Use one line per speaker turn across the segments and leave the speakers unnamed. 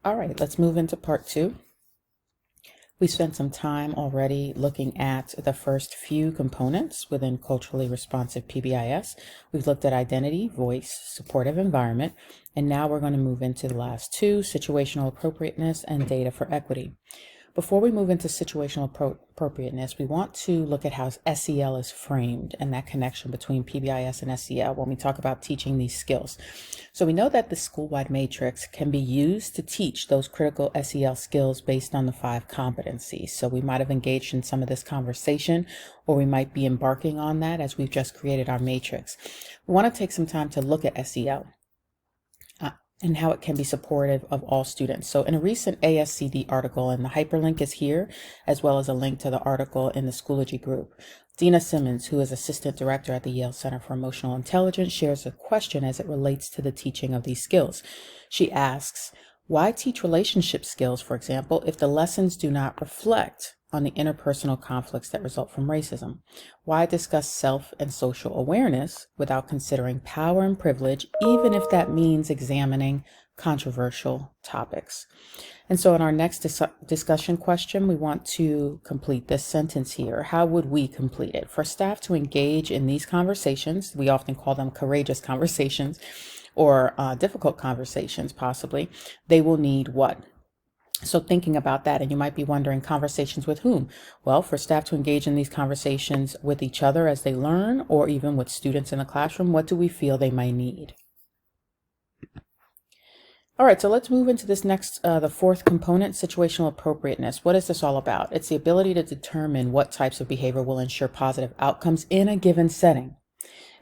All right, let's move into part 2. We spent some time already looking at the first few components within culturally responsive PBIS. We've looked at identity, voice, supportive environment, and now we're going to move into the last two, situational appropriateness and data for equity. Before we move into situational appropriateness, we want to look at how SEL is framed and that connection between PBIS and SEL when we talk about teaching these skills. So we know that the school-wide matrix can be used to teach those critical SEL skills based on the 5 competencies. So we might have engaged in some of this conversation, or we might be embarking on that as we've just created our matrix. We want to take some time to look at SEL. And how it can be supportive of all students. So in a recent ASCD article, and the hyperlink is here, as well as a link to the article in the Schoology group, Dina Simmons, who is Assistant Director at the Yale Center for Emotional Intelligence, shares a question as it relates to the teaching of these skills. She asks, why teach relationship skills, for example, if the lessons do not reflect on the interpersonal conflicts that result from racism? Why discuss self and social awareness without considering power and privilege, even if that means examining controversial topics? And so in our next discussion question, we want to complete this sentence here. How would we complete it? For staff to engage in these conversations, we often call them courageous conversations or difficult conversations possibly, they will need what? So thinking about that, and you might be wondering, conversations with whom? Well, for staff to engage in these conversations with each other as they learn, or even with students in the classroom, what do we feel they might need? All right, so let's move into this next, the fourth component, situational appropriateness. What is this all about? It's the ability to determine what types of behavior will ensure positive outcomes in a given setting,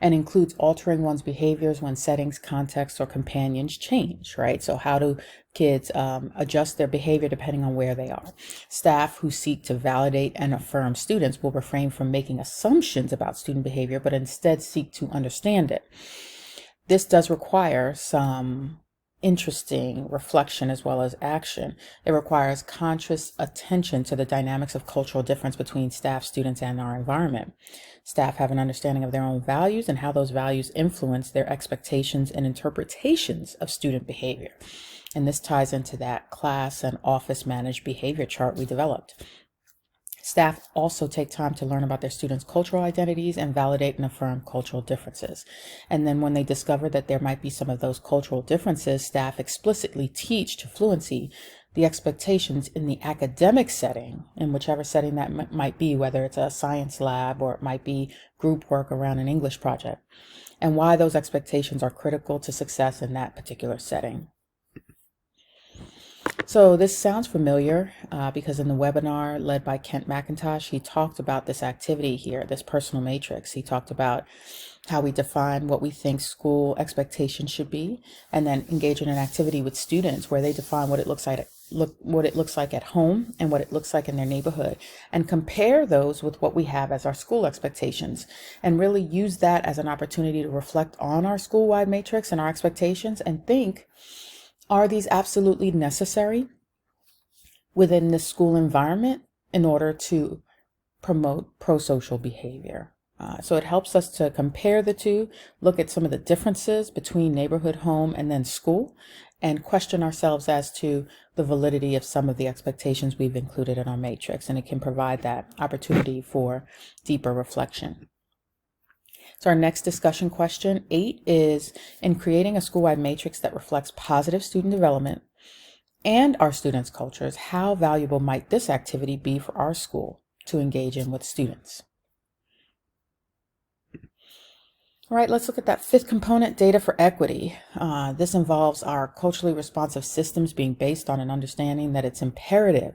and includes altering one's behaviors when settings, contexts, or companions change, right? So how do kids adjust their behavior depending on where they are? Staff who seek to validate and affirm students will refrain from making assumptions about student behavior, but instead seek to understand it. This does require some interesting reflection as well as action. It requires conscious attention to the dynamics of cultural difference between staff, students, and our environment. Staff have an understanding of their own values and how those values influence their expectations and interpretations of student behavior. And this ties into that class and office managed behavior chart we developed. Staff also take time to learn about their students' cultural identities and validate and affirm cultural differences. And then when they discover that there might be some of those cultural differences, staff explicitly teach to fluency the expectations in the academic setting, in whichever setting that might be, whether it's a science lab or it might be group work around an English project, and why those expectations are critical to success in that particular setting. So this sounds familiar because in the webinar led by Kent McIntosh, he talked about this activity here, this personal matrix. He talked about how we define what we think school expectations should be, and then engage in an activity with students where they define what it looks like at home and what it looks like in their neighborhood, and compare those with what we have as our school expectations, and really use that as an opportunity to reflect on our school-wide matrix and our expectations and think, are these absolutely necessary within the school environment in order to promote pro-social behavior? So it helps us to compare the two, look at some of the differences between neighborhood, home, and then school, and question ourselves as to the validity of some of the expectations we've included in our matrix. And it can provide that opportunity for deeper reflection. So our next discussion question 8 is, in creating a school-wide matrix that reflects positive student development and our students' cultures, how valuable might this activity be for our school to engage in with students? All right, let's look at that fifth component, data for equity. This involves our culturally responsive systems being based on an understanding that it's imperative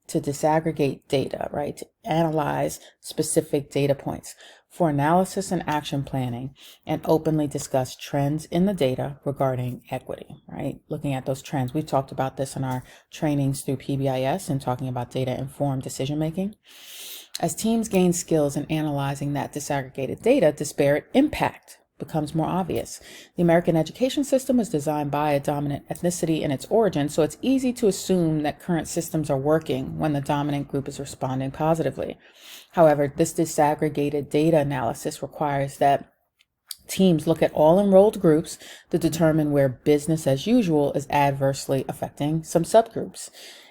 to disaggregate data, right? To analyze specific data points for analysis and action planning, and openly discuss trends in the data regarding equity, right? Looking at those trends. We've talked about this in our trainings through PBIS and talking about data-informed decision-making. As teams gain skills in analyzing that disaggregated data, disparate impact becomes more obvious. The American education system was designed by a dominant ethnicity in its origin, so it's easy to assume that current systems are working when the dominant group is responding positively. However, this disaggregated data analysis requires that Teams look at all enrolled groups to determine where business as usual is adversely affecting some subgroups.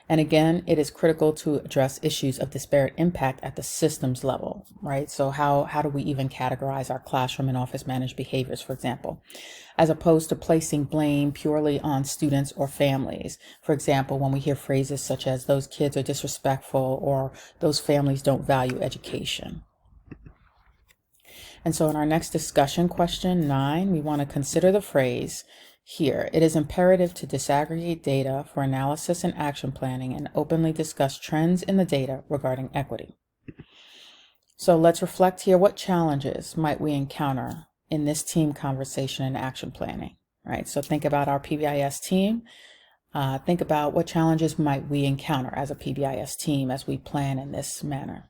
And again, it is critical to address issues of disparate impact at the systems level, right? So how do we even categorize our classroom and office managed behaviors, for example, as opposed to placing blame purely on students or families? For example, when we hear phrases such as those kids are disrespectful or those families don't value education. And so in our next discussion, question 9, we want to consider the phrase here. It is imperative to disaggregate data for analysis and action planning and openly discuss trends in the data regarding equity. So let's reflect here. What challenges might we encounter in this team conversation and action planning, right? So think about our PBIS team. Think about what challenges might we encounter as a PBIS team as we plan in this manner.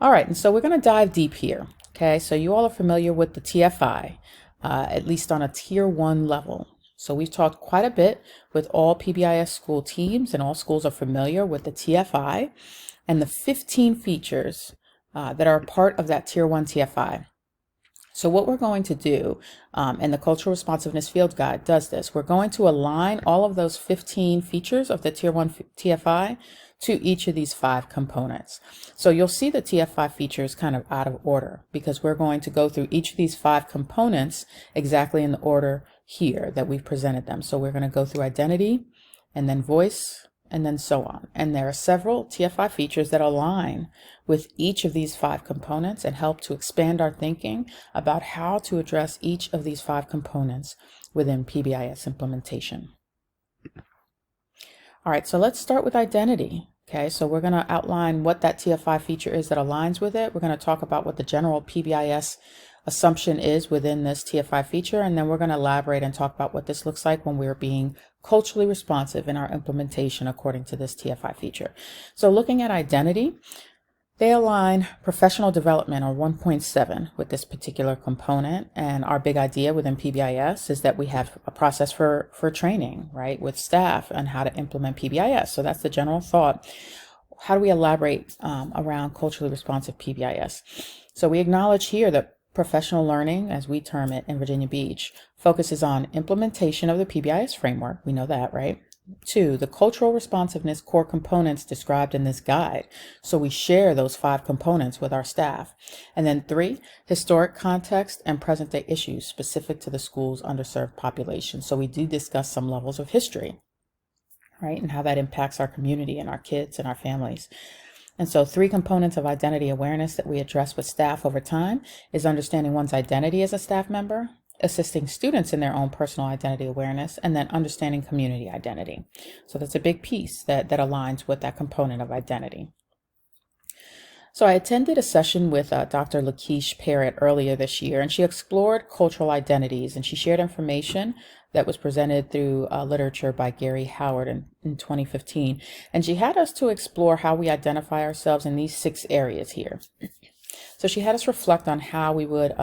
All right, and so we're going to dive deep here. Okay, so you all are familiar with the TFI, at least on a tier 1 level. So we've talked quite a bit with all PBIS school teams, and all schools are familiar with the TFI and the 15 features that are part of that tier 1 TFI. So what we're going to do, and the Cultural Responsiveness Field Guide does this, we're going to align all of those 15 features of the tier 1 TFI to each of these 5 components. So you'll see the TFI features kind of out of order because we're going to go through each of these 5 components exactly in the order here that we've presented them. So we're going to go through identity and then voice and then so on. And there are several TFI features that align with each of these 5 components and help to expand our thinking about how to address each of these 5 components within PBIS implementation. All right, so let's start with identity. Okay, so we're going to outline what that TFI feature is that aligns with it. We're going to talk about what the general PBIS assumption is within this TFI feature, and then we're going to elaborate and talk about what this looks like when we're being culturally responsive in our implementation according to this TFI feature. So looking at identity, they align professional development, or 1.7, with this particular component. And our big idea within PBIS is that we have a process for training, right, with staff on how to implement PBIS. So that's the general thought. How do we elaborate around culturally responsive PBIS? So we acknowledge here that professional learning, as we term it in Virginia Beach, focuses on implementation of the PBIS framework. We know that, right? 2, the cultural responsiveness core components described in this guide. So we share those 5 components with our staff. And then 3, historic context and present day issues specific to the school's underserved population. So we do discuss some levels of history, right? And how that impacts our community and our kids and our families. And so 3 components of identity awareness that we address with staff over time is understanding one's identity as a staff member, assisting students in their own personal identity awareness, and then understanding community identity. So that's a big piece that aligns with that component of identity. So I attended a session with Dr. Lakeisha Parrott earlier this year, and she explored cultural identities, and she shared information that was presented through literature by Gary Howard in 2015. And she had us to explore how we identify ourselves in these 6 areas here. So she had us reflect on how we would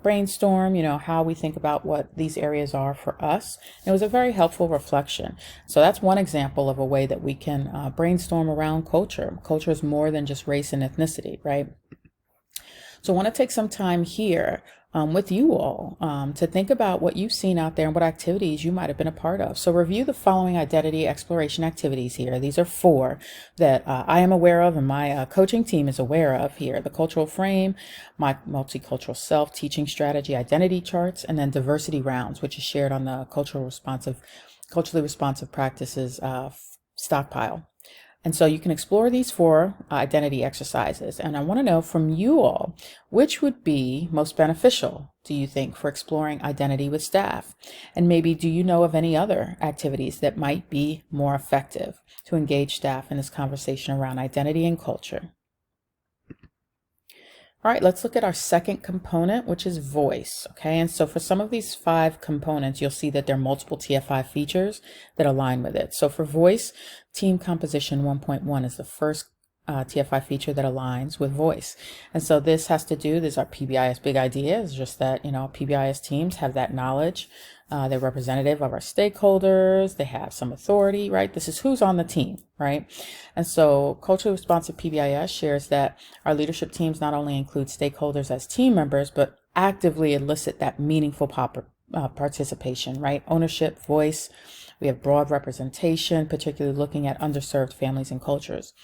brainstorm, how we think about what these areas are for us. And it was a very helpful reflection. So that's one example of a way that we can brainstorm around culture. Culture is more than just race and ethnicity, right? So I want to take some time here with you all to think about what you've seen out there and what activities you might have been a part of. So review the following identity exploration activities here. These are 4 that I am aware of and my coaching team is aware of here. The cultural frame, my multicultural self, teaching strategy, identity charts, and then diversity rounds, which is shared on the culturally responsive practices stockpile. And so you can explore these 4 identity exercises. And I want to know from you all, which would be most beneficial, do you think, for exploring identity with staff? And maybe do you know of any other activities that might be more effective to engage staff in this conversation around identity and culture? All right, let's look at our second component, which is voice. Okay, and so for some of these 5 components, you'll see that there are multiple TFI features that align with it. So for voice, team composition 1.1 is the first TFI feature that aligns with voice. And so this has to do, this our PBIS big idea, is just that, PBIS teams have that knowledge. They're representative of our stakeholders. They have some authority, right? This is who's on the team, right? And so culturally responsive PBIS shares that our leadership teams not only include stakeholders as team members, but actively elicit that meaningful participation, right? Ownership, voice. We have broad representation, particularly looking at underserved families and cultures.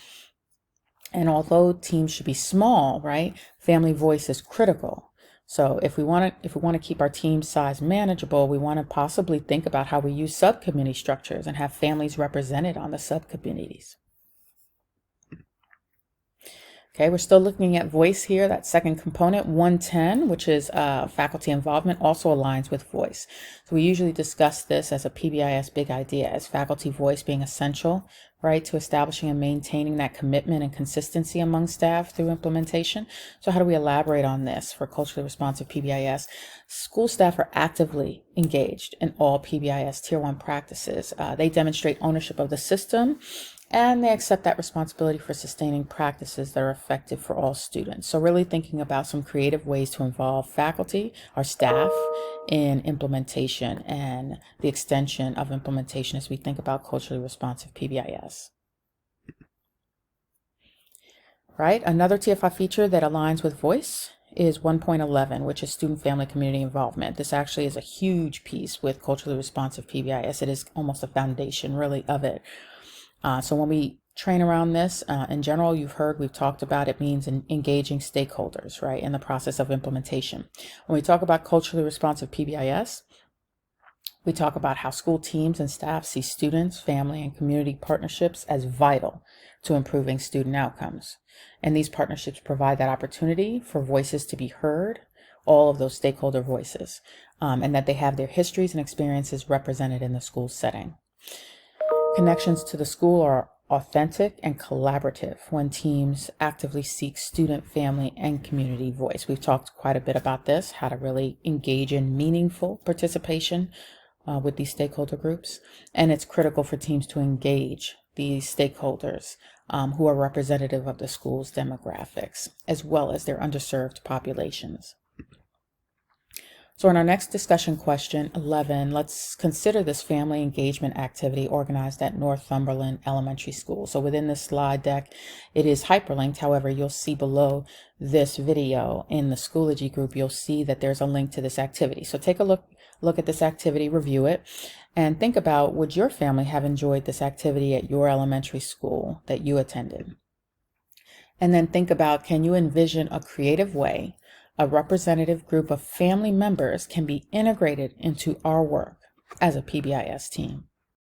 And although teams should be small, right, family voice is critical. So if we want to keep our team size manageable, we want to possibly think about how we use subcommittee structures and have families represented on the subcommittees. Okay, we're still looking at voice here. That second component, 110, which is faculty involvement, also aligns with voice. So we usually discuss this as a PBIS big idea, as faculty voice being essential, right, to establishing and maintaining that commitment and consistency among staff through implementation. So how do we elaborate on this for culturally responsive PBIS? School staff are actively engaged in all PBIS Tier 1 practices. They demonstrate ownership of the system, and they accept that responsibility for sustaining practices that are effective for all students. So really thinking about some creative ways to involve faculty, our staff, in implementation and the extension of implementation as we think about culturally responsive PBIS. Right, another TFI feature that aligns with voice is 1.11, which is student family community involvement. This actually is a huge piece with culturally responsive PBIS. It is almost a foundation really of it. So when we train around this, in general, we've talked about it means engaging stakeholders, right, in the process of implementation. When we talk about culturally responsive PBIS, we talk about how school teams and staff see students, family, and community partnerships as vital to improving student outcomes. And these partnerships provide that opportunity for voices to be heard, all of those stakeholder voices, and that they have their histories and experiences represented in the school setting. Connections to the school are authentic and collaborative when teams actively seek student, family, and community voice. We've talked quite a bit about this, how to really engage in meaningful participation with these stakeholder groups. And it's critical for teams to engage these stakeholders who are representative of the school's demographics, as well as their underserved populations. So in our next discussion question, 11, let's consider this family engagement activity organized at Northumberland Elementary School. So within this slide deck, it is hyperlinked. However, you'll see below this video in the Schoology group, you'll see that there's a link to this activity. So take a look at this activity, review it, and think about, would your family have enjoyed this activity at your elementary school that you attended? And then think about, can you envision a creative way a representative group of family members can be integrated into our work as a PBIS team?